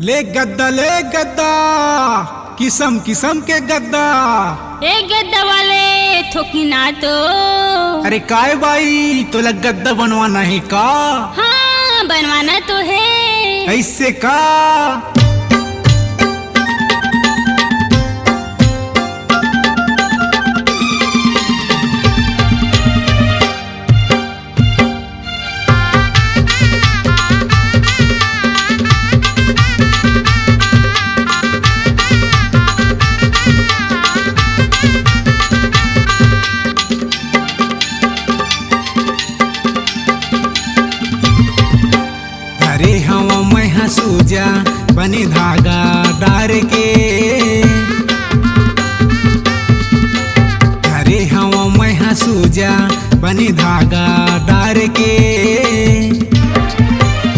ले गद्दा किस्म किस्म के गद्दा। ए गद्दा वाले थोकी ना तो। अरे काय बाई तोला गद्दा बनवाना है का? हाँ बनवाना तो है। ऐसे का? अरे हवा मैं हसूजा बनी धागा डार के। अरे हवा मैं हसूजा बनी धागा डार के।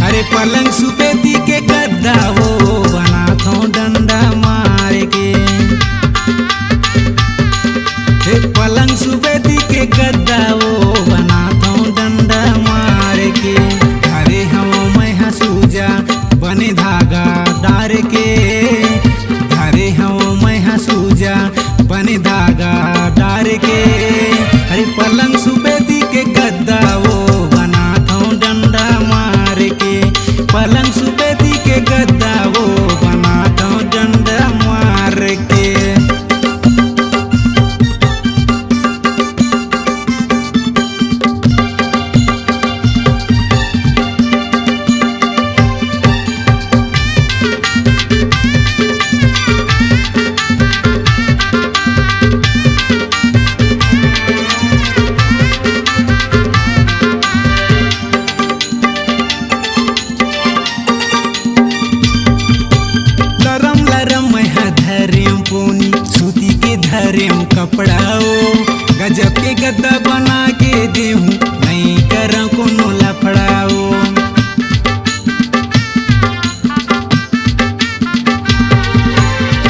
अरे पलंग सुपेती के गद्दा वो बना थो डंडा मार के। पलंग सुपेती के गद्दा वो बना थो डंडा मार के। अरे हवा मैं हसूजा बने धागा डार के। अरे हवा मैं हसूजा बने धागा डार के। अरे पलंग सुपेती के गद्दा वो बना थो डंडा मार के। पलंग सुपेती के गद्दा वो बना थो डंडा मार के। धरेम कपड़ाओ गजब के गद्दा बना के देहूं नहीं कर कोनो लफड़ाओ।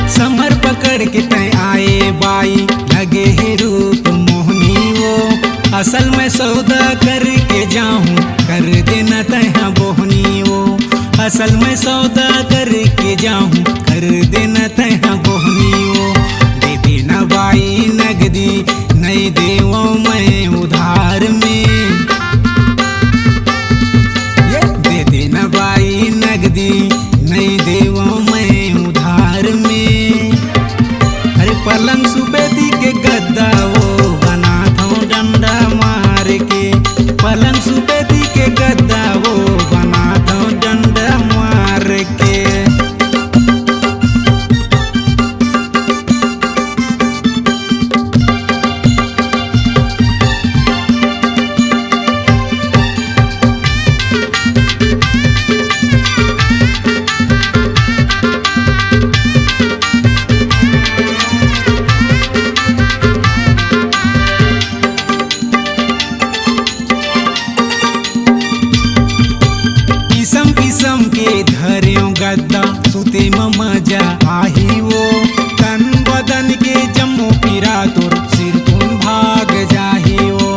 समर पकड़ के तय आए बाई लगे है रूप मोहनी वो। असल में सौदा करके जाऊं कर देना तय बोहनी वो। असल में सौदा करके जाऊं कर देना तय बोहनी वो। न बाई नगदी नहीं देवो मैं उधार में। दे देना बाई नगदी नहीं देवो मैं उधार में। अरे पलंग सुपेती के गद्दा वो बना थो डंडा मार के। पलंग सुपेती के गद्दा वो बना थो डंडा मार के। किस्म के धर्यों गद्दा सुते में मजा आही वो। तन बदन के जम्मू पीरा तोर सिर तुम भाग जाही वो।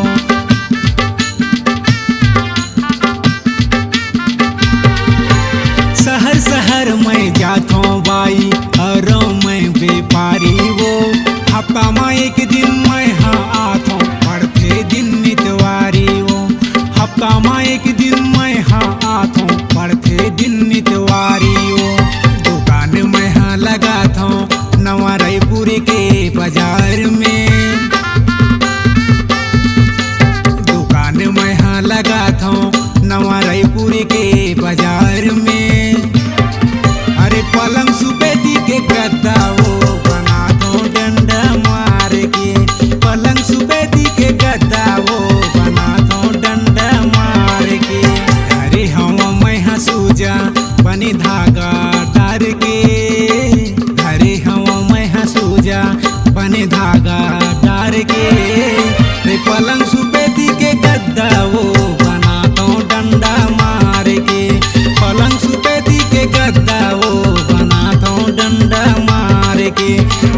शहर शहर में जातो बाई और मैं व्यापारी वो। हफ्ता में एक दिन मैं हाँ आतो पढ़ते दिन नितवारी वो। हफ्ता में एक दिन मैं हाँ आतो पढ़ते दिन नितवारी वो। दुकान में हाँ लगा था नवा रायपुर के बाजार में। दुकान में हाँ लगा था नवा रायपुर के बाजार में। अरे पलंग सुपेती के गद्दा वो बना दो डंडा मार के। पलंग सुपेती के गद्दा वो बना दो डंडा मार के। अरे हवा मैं हसूजा बनी धागा डार के। अरे हवा मैं हसूजा बनी धागा डार के। अरे पलंग सुपेती के गद्दा वो बना दो डंडा मार के। पलंग सुपेती के गद्दा वो बना दो डंडा मार के।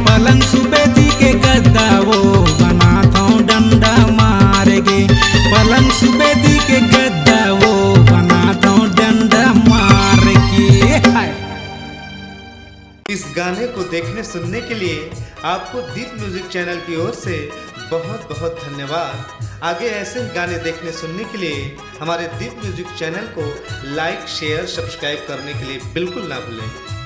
पलंग सुपेती के गद्दा वो बना दो डंडा मार के। पलंग सुपेती के गद्दा वो बना दो डंडा मार के। इस गाने को देखने सुनने के लिए आपको दीप म्यूजिक चैनल की ओर से बहुत बहुत धन्यवाद। आगे ऐसे ही गाने देखने सुनने के लिए हमारे दीप म्यूजिक चैनल को लाइक शेयर सब्सक्राइब करने के लिए बिल्कुल ना भूलें।